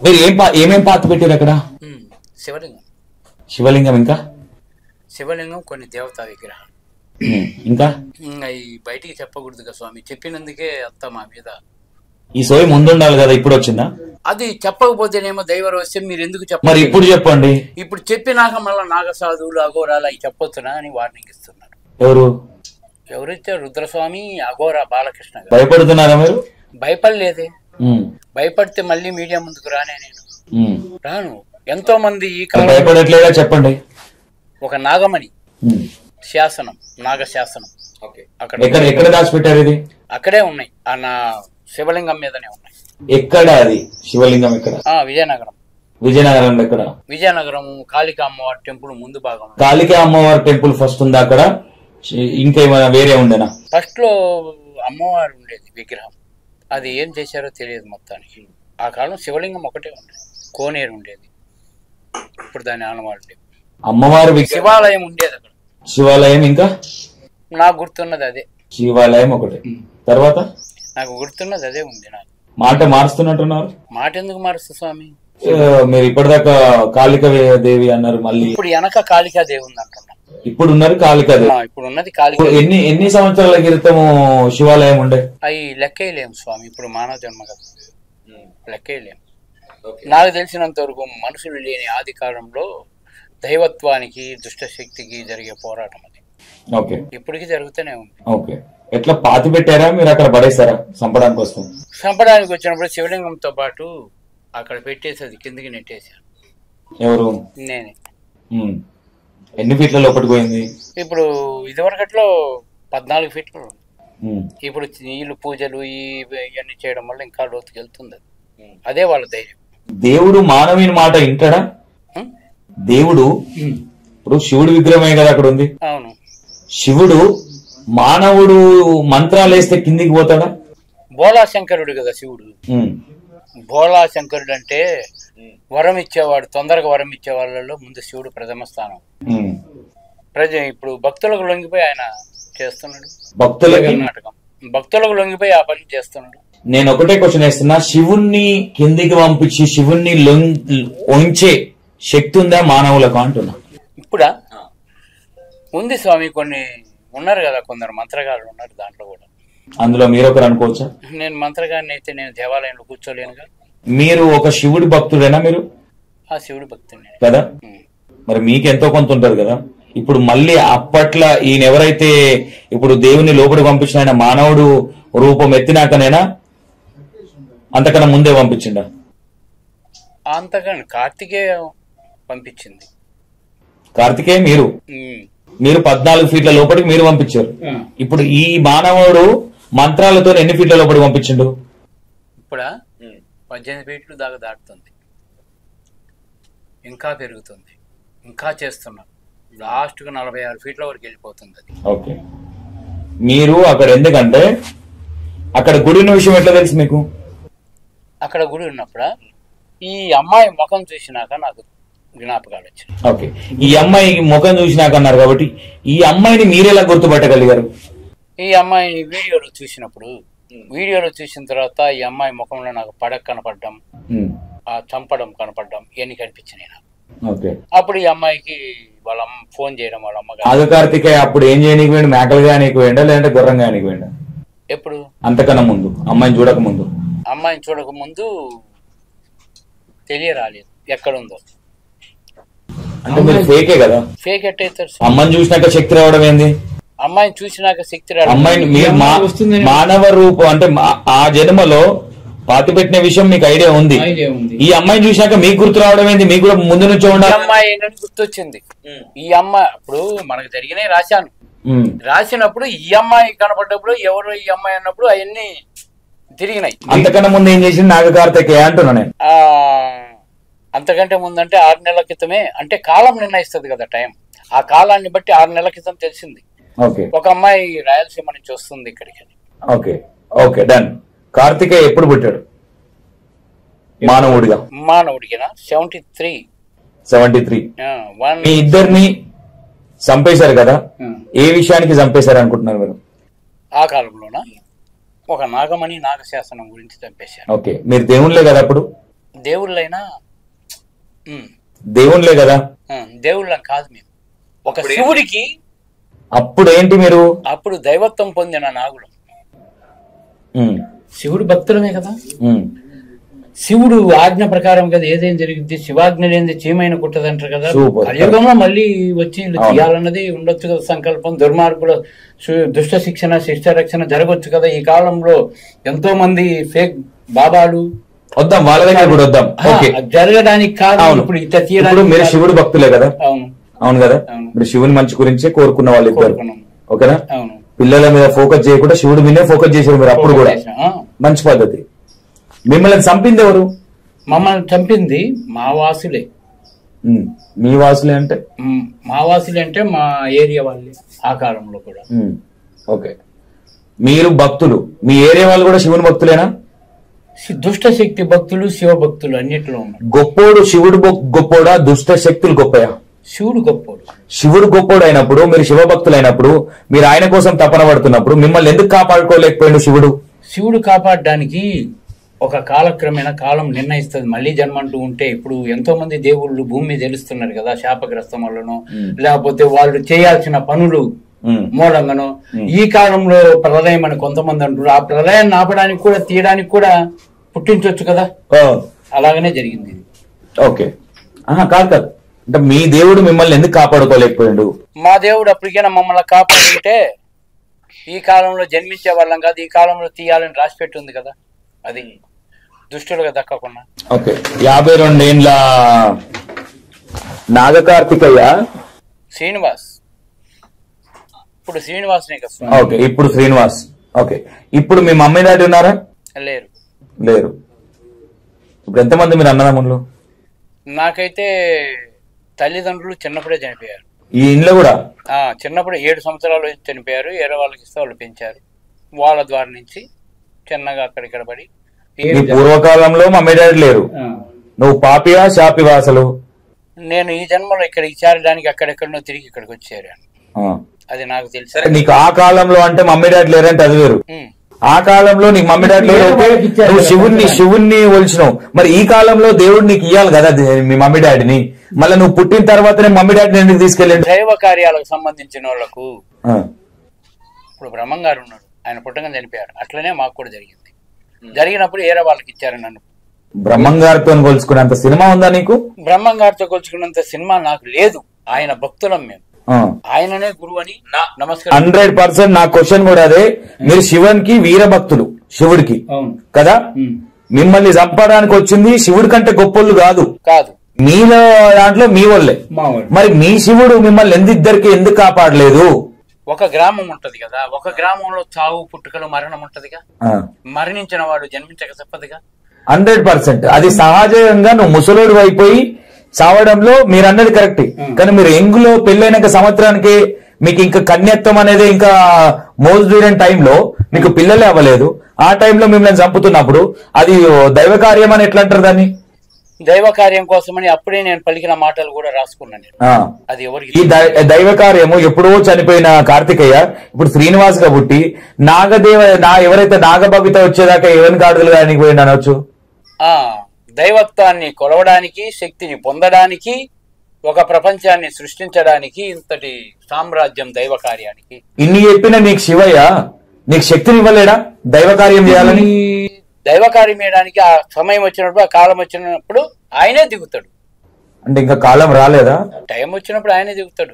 మీరు ఏమేం పాత పెట్టారు అక్కడ? శివలింగం. శివలింగం, ఇంకా శివలింగం, కొన్ని దేవతా విగ్రహాలు. ఇంకా అవి బయటికి చెప్పకూడదు కదా స్వామి, చెప్పినందుకే అంత మా మీద. ఈ సోయి ముందుండాలి కదా, ఇప్పుడు వచ్చిందా? అది చెప్పకపోతేనేమో దైవ రహస్యం, మీరు ఎందుకు చెప్పారు? మరి ఇప్పుడు చెప్పండి. ఇప్పుడు చెప్పినాక మళ్ళీ నాగసాధువులు అఘోరాలు అవి చెప్పొచ్చునా అని వార్నింగ్ ఇస్తున్నారు. ఎవరైతే రుద్రస్వామి అఘోరా బాలకృష్ణ గారు. భయపడుతున్నారా మీరు? భయపడలేదే. భయపడితే మళ్ళీ మీడియా ముందుకు రానే నేను రాను. ఎంతో మంది ఈ కాలం భయపడట్లేదా చెప్పండి. ఒక నాగమణి శాసనం, నాగ శాసనం ఎక్కడ దాచిపెట్టారు? ఇది అక్కడే ఉన్నాయి, ఆ నా శివలింగం మీదనే ఉన్నాయి. ఎక్కడ అది శివలింగం? ఎక్కడ? విజయనగరం. విజయనగరంలో ఎక్కడ? విజయనగరం కాళికా అమ్మవారి టెంపుల్ ముందు భాగం. కాళికా అమ్మవారి టెంపుల్ ఫస్ట్ ఉందా అక్కడ? ఇంకేమైనా వేరే ఉండేనా? ఫస్ట్ లో అమ్మవారు ఉండేది విగ్రహం, అది ఏం చేశారో తెలియదు మొత్తానికి. ఆ కాలం శివలింగం ఒకటే ఉండేది, కోనేరు ఉండేది. ఇప్పుడు దాని ఆనవాళ్ళు లేవు. అమ్మవారి శివాలయం ఉండేది అక్కడ. శివాలయం, ఇంకా నాకు గుర్తున్నది అదే. శివాలయం ఒకటి. తర్వాత నాకు గుర్తున్నది అదే ఉంది. నాకు మాట మారుస్తున్నట్టున్నారు. మాట ఎందుకు మారుస్తా స్వామి? మీరు ఇప్పటిదాకా కాళికా దేవి అన్నారు, మళ్ళీ ఇప్పుడు వెనక కాళికా దేవి ఉంది అంటున్నా. ఇప్పుడు ఉన్నారు కాళికా దేవి. ఇప్పుడు ఉన్నది కాళికా. ఎన్ని సంవత్సరాల క్రితము శివాలయం ఉండే? అవి లెక్కేయలేము స్వామి, ఇప్పుడు మానవ జన్మ కదా, లెక్కేయలేము. నాకు తెలిసినంత వరకు మనుషులు లేని ఆది కాలంలో దైవత్వానికి దుష్టశక్తికి జరిగే పోరాటం అది. ఓకే, ఇప్పటికి జరుగుతూనే ఉంది. ఓకే, ఎట్లా పాతి పెట్టారా మీరు? అక్కడ పడేస్తారా చంపడానికి వస్తాం? చంపడానికి వచ్చినప్పుడు శివలింగంతో పాటు అక్కడ పెట్టేసి అది కిందికి నెట్టేశారు. ఎవరు? నేనే. ఎన్ని ఫీట్ల లోపలికి పోయింది? ఇప్పుడు ఇదివరకట్లో 14 ఫీట్లు. ఇప్పుడు నీళ్లు పూజలు ఇవన్నీ చేయడం వల్ల ఇంకా లోతుకి వెళ్తుంది. అదే వాళ్ళ ధైర్యం. దేవుడు మానవుని మాట వింటాడా? దేవుడు ఇప్పుడు శివుడు విగ్రహమే కదా అక్కడ ఉంది. అవును. శివుడు మానవుడు మంత్రాలు వేస్తే కిందికి పోతాడా? భోళా శంకరుడు కదా శివుడు. భోళా శంకరుడు అంటే వరం ఇచ్చేవాడు, తొందరగా వరం ఇచ్చే వాళ్ళలో ముందు శివుడు ప్రథమ స్థానం. ఇప్పుడు భక్తులకు లొంగిపోయి ఆయన చేస్తున్నాడు. భక్తులకు లొంగిపోయి ఆ పని చేస్తున్నాడు. నేను ఒకటే క్వశ్చన్ వేస్తున్నా, శివుణ్ణి కిందికి పంపించి శివుణ్ణి వంచే శక్తి ఉందా మానవులకు అంటున్నా? ఇప్పుడా ఉంది స్వామి. కొన్ని ఉన్నారు కదా, కొందరు మంత్రగాళ్ళు ఉన్నారు దాంట్లో కూడా. అందులో మీరు ఒకరు అనుకోవచ్చా? నేను మంత్రగాడిని అయితే నేను దేవాలయంలో కూర్చోలేనుగా. మీరు ఒక శివుడి భక్తుడేనా? మీరు ఆ శివుడి భక్తుడే కదా, మరి మీకు ఎంతో కొంత ఉంటది కదా. ఇప్పుడు మళ్ళీ అప్పట్లో ఈయన ఎవరైతే ఇప్పుడు దేవుని లోపలికి పంపించిన ఆయన మానవుడు రూపం ఎత్తినాకనేనా, అంతకన్నా ముందే పంపించిండా? అంతకన్నా కార్తికేయ పంపించింది. కార్తికేయ మీరు 14 ఫీట్ల లోపలికి మీరు పంపించారు. ఇప్పుడు ఈ మానవుడు మంత్రాలతో ఎన్ని ఫీట్ల లోపలికి పంపించిండు? ఇప్పుడా 18 ఫీట్లు దాకా దాటుతుంది, ఇంకా పెరుగుతుంది, ఇంకా చేస్తున్నాం. లాస్ట్ కు 46 ఫీట్ల వరకు వెళ్ళిపోతుంది అది. ఓకే, మీరు అక్కడ ఎందుకంటే అక్కడ గుడి ఉన్న విషయం ఎట్లా తెలుసు మీకు? అక్కడ గుడి ఉన్నప్పుడు ఈ అమ్మాయి ముఖం చూసినాక నాకు జ్ఞాపకాలు వచ్చాయి. ఓకే, ఈ అమ్మాయి ముఖం చూసినాక అన్నారు కాబట్టి ఈ అమ్మాయిని మీరెలా గుర్తుపట్టగలిగారు? ఈ అమ్మాయిని వీడియోలో చూసిన తర్వాత ఈ అమ్మాయి ముఖంలో నాకు పడక కనపడడం, ఆ చంపడం కనపడడం ఇవన్నీ కనిపించినాయి నాకు. అప్పుడు ఈ అమ్మాయికి వాళ్ళ అమ్మ ఫోన్ చేయడం, వాళ్ళ అమ్మగారు. అది కార్తికేయ అప్పుడు ఏం చేయడానికి పోయిండు? మేకలుగా పోయిండా లేదంటే గుర్రంగా పోయిండా? ఎప్పుడు? అంతకన్నా ముందు, అమ్మాయిని చూడక ముందు. అమ్మాయిని చూడక ముందు తెలియరాలేదు ఎక్కడుందో. అంటే మీరు ఫేకే కదా? ఫేక్ ఎట్టయితే అమ్మాయిని చూసినాక శక్తి రావడం ఏంది? అమ్మాయిని చూసినాక శక్తి రావడం. అమ్మాయిని మీరు మానవ రూపం అంటే ఆ జన్మలో పాతి పెట్టిన విషయం మీకు ఐడియా ఉంది. ఈ అమ్మాయిని చూసినాక మీకు గుర్తు రావడం ఏంది? మీకు కూడా ముందు నుంచి ఉండాలి. అమ్మాయి గుర్తొచ్చింది. ఈ అమ్మాయి ఇప్పుడు మనకు జరిగినాయి రాశాను. రాసినప్పుడు ఈ అమ్మాయి కనపడ్డప్పుడు ఎవరు ఈ అమ్మాయి అన్నప్పుడు అవన్నీ తిరిగినాయి. అంతకన్నా ముందు ఏం చేసింది నాగకార్తికేయ అంటున్నా నేను. అంతకంటే ముందంటే 6 నెలల క్రితమే, అంటే కాలం నిర్ణయిస్తుంది కదా టైం. ఆ కాలాన్ని బట్టి 6 నెలల క్రితం తెలిసింది. ఒక అమ్మాయి రాయలసీమ నుంచి వస్తుంది ఇక్కడికి. Okay done. కార్తికేయ ఎప్పుడు పుట్టాడు మానవుడిగా? 73. మీ ఇద్దరిని చంపేశారు కదా, ఏ విషయానికి చంపేశారు అనుకుంటున్నారు మీరు? ఆ కాలంలోనా ఒక నాగమణి నాగశాసనం గురించి చంపేశారు. ఓకే, మీరు దేవుళ్ళే కదా అప్పుడు? దేవుళ్ళైనా దేవుళ్ళే కదా, దేవుళ్ళం కాదు మేము. ఒక శివుడికి అప్పుడు ఏంటి మీరు? అప్పుడు దైవత్వం పొందిన నాగులం. శివుడు భక్తులమే కదా. శివుడు ఆజ్ఞ ప్రకారం కదా ఏదేం జరిగింది. శివాజ్ఞ లేని చీమైన కుట్టదంటారు కదా. కలియుగంలో మళ్ళీ వచ్చి తీయాలన్నది ఉండొచ్చు కదా సంకల్పం. దుర్మార్గుల దుష్ట శిక్షణ శిష్ట రక్షణ జరగొచ్చు కదా. ఈ కాలంలో ఎంతో మంది ఫేక్ బాబాలు వద్దాం, వాళ్ళ దగ్గర కూడా వద్దాం. జరగడానికి కాదు ఇప్పుడు ఇట్లా తీయడానికి. మీరు శివుడు భక్తులే కదా. అవును అవును కదా. మీరు శివుని మంచి గురించే కోరుకున్న వాళ్ళు ఇద్దరు, ఓకేనా? అవును. పిల్లల మీద ఫోకస్ చేయకుండా శివుడి మీదే ఫోకస్ చేశారు మీరు. అప్పుడు కూడా మంచి పద్ధతి. మిమ్మల్ని చంపింది ఎవరు? మమ్మల్ని చంపింది మా వాసులే. మీ వాసులే అంటే? మా వాసులే అంటే మా ఏరియా వాళ్ళే ఆ కాలంలో కూడా. ఓకే, మీరు భక్తులు, మీ ఏరియా వాళ్ళు కూడా శివుని భక్తులేనా? దుష్ట శక్తి భక్తులు శివ భక్తులు అన్నిట్లో ఉన్నారు. గొప్పోడు శివుడు గొప్పోడా, దుష్ట శక్తులు గొప్పయా? శివుడు గొప్పోడు. శివుడు గొప్పోడు అయినప్పుడు, మీరు శివభక్తులు అయినప్పుడు, మీరు ఆయన కోసం తపన పడుతున్నప్పుడు మిమ్మల్ని ఎందుకు కాపాడుకోలేకపోయాడు శివుడు? శివుడు కాపాడడానికి ఒక కాలక్రమేణా కాలం నిర్ణయిస్తుంది. మళ్ళీ జన్మంటూ ఉంటే ఇప్పుడు ఎంతో మంది దేవుళ్ళు భూమి మీద తెలుస్తున్నారు కదా, శాపగ్రస్తం వల్లనో లేకపోతే వాళ్ళు చేయాల్సిన పనులు మూలంగానో. ఈ కాలంలో ప్రళయం అని కొంతమంది అంటారు. ఆ ప్రళయాన్ని ఆపడానికి కూడా తీయడానికి కూడా పుట్టించవచ్చు కదా. అలాగనే జరిగింది. ఓకే, కాదు కాదు, అంటే మీ దేవుడు మిమ్మల్ని ఎందుకు కాపాడుకోలేకపోయాడు? మా దేవుడు అప్పటికైనా మమ్మల్ని కాపాడుకుంటే ఈ కాలంలో జన్మించే వాళ్ళం కాదు, ఈ కాలంలో తీయాలని రాసిపెట్టి ఉంది కదా. అది దుష్టులుగా దక్కకుండా. ఓకే, 52 ఏండ్ల నాగకార్తికయ్య శ్రీనివాస్. ఇప్పుడు శ్రీనివాస్. ఓకే, ఇప్పుడు శ్రీనివాస్. ఓకే, ఇప్పుడు మీ మమ్మీ డాడీ ఉన్నారా? లేరు. లేరు. ఇప్పుడు ఎంతమంది మీరు అన్నదమ్ములు? నాకైతే తల్లిదండ్రులు చిన్నప్పుడే చనిపోయారు. ఈ ఇంట్లో కూడా చిన్నప్పుడు 7 సంవత్సరాలు చనిపోయారు. ఏరే వాళ్ళకి ఇస్తే వాళ్ళు పెంచారు. వాళ్ళ ద్వారా నుంచి చిన్నగా అక్కడిక్కడ పడి. పూర్వకాలంలో మమ్మీ డాడీ లేరు. నువ్వు పాపియా శాపివా అసలు? నేను ఈ జన్మలో ఇక్కడ చేరడానికి అక్కడెక్కడనో తిరిగి ఇక్కడికి వచ్చాను. అది నాకు తెలుసు. నీకు ఆ కాలంలో అంటే మమ్మీ డాడీ లేరంటే అది వేరు. ఆ కాలంలో నీకు మమ్మీ డాడీ లేరు, నువ్వు శివుణ్ణి ఒలిచినావు. మరి ఈ కాలంలో దేవుడు నీకు ఇయ్యాలి కదా మీ మమ్మీ డాడీని. మళ్ళీ నువ్వు పుట్టిన తర్వాతనే మమ్మీ డాడీని ఎందుకు తీసుకెళ్ళండి? దైవ కార్యాలకు సంబంధించిన వాళ్ళకు ఇప్పుడు బ్రహ్మం గారు ఉన్నాడు, ఆయన పుట్టగా చనిపోయారు. అట్లనే మాకు కూడా జరిగింది. జరిగినప్పుడు ఏరే వాళ్ళకి ఇచ్చారు నన్ను. బ్రహ్మం గారితో కొలుచుకున్నంత సినిమా ఉందా నీకు? బ్రహ్మం గారితో కొలుచుకున్నంత సినిమా నాకు లేదు. ఆయన భక్తులం మేము, ఆయననే గురువు అని నమస్కారం. 100% నా క్వశ్చన్ కూడా అదే. మీరు శివునికి వీరభక్తులు, శివుడికి కదా. మిమ్మల్ని చంపడానికి వచ్చింది శివుడి కంటే గొప్పలు కాదు కాదు మీలో దాంట్లో మీ వాళ్ళే. మరి మీ శివుడు మిమ్మల్ని ఎందుకు కాపాడలేదు? ఒక గ్రామం ఉంటది కదా, ఒక గ్రామంలో చావు పుట్టుకలు మరణం ఉంటదిగా. మరణించిన వాడు జన్మించక తప్పదుగా. 100% అది సహజంగా నువ్వు ముసలోడు అయిపోయి చావడంలో మీరు అన్నది కరెక్ట్. కానీ మీరు ఎంగులో పెళ్ళైనాక సంవత్సరానికి మీకు ఇంకా కన్యత్వం అనేది ఇంకా మోజు తీరని టైంలో మీకు పిల్లలే అవ్వలేదు. ఆ టైంలో మిమ్మల్ని చంపుతున్నప్పుడు అది దైవ కార్యం అని ఎట్లా అంటారు దాన్ని? దైవ కార్యం కోసమని అప్పుడే నేను పలికిన మాటలు కూడా రాసుకున్నాను. అది ఎవరికి ఈ దైవ కార్యము ఎప్పుడో చనిపోయిన కార్తికేయ ఇప్పుడు శ్రీనివాస్ గా పుట్టి ఎవరైతే నాగబబిత వచ్చేదాకా ఎవరిని గాడుదలు కానీ పోయింది అనొచ్చు. దైవత్వాన్ని కొలవడానికి, శక్తిని పొందడానికి, ఒక ప్రపంచాన్ని సృష్టించడానికి ఇంతటి సామ్రాజ్యం దైవ కార్యానికి. ఇన్ని చెప్పిన నీకు శివయ్య నీకు శక్తిని ఇవ్వలేడా దైవ కార్యం చేయాలని? దైవ కార్యం చేయడానికి ఆ సమయం వచ్చినప్పుడు, ఆ కాలం వచ్చినప్పుడు ఆయనే దిగుతాడు. అంటే ఇంకా కాలం రాలేదా? టైం వచ్చినప్పుడు ఆయనే దిగుతాడు.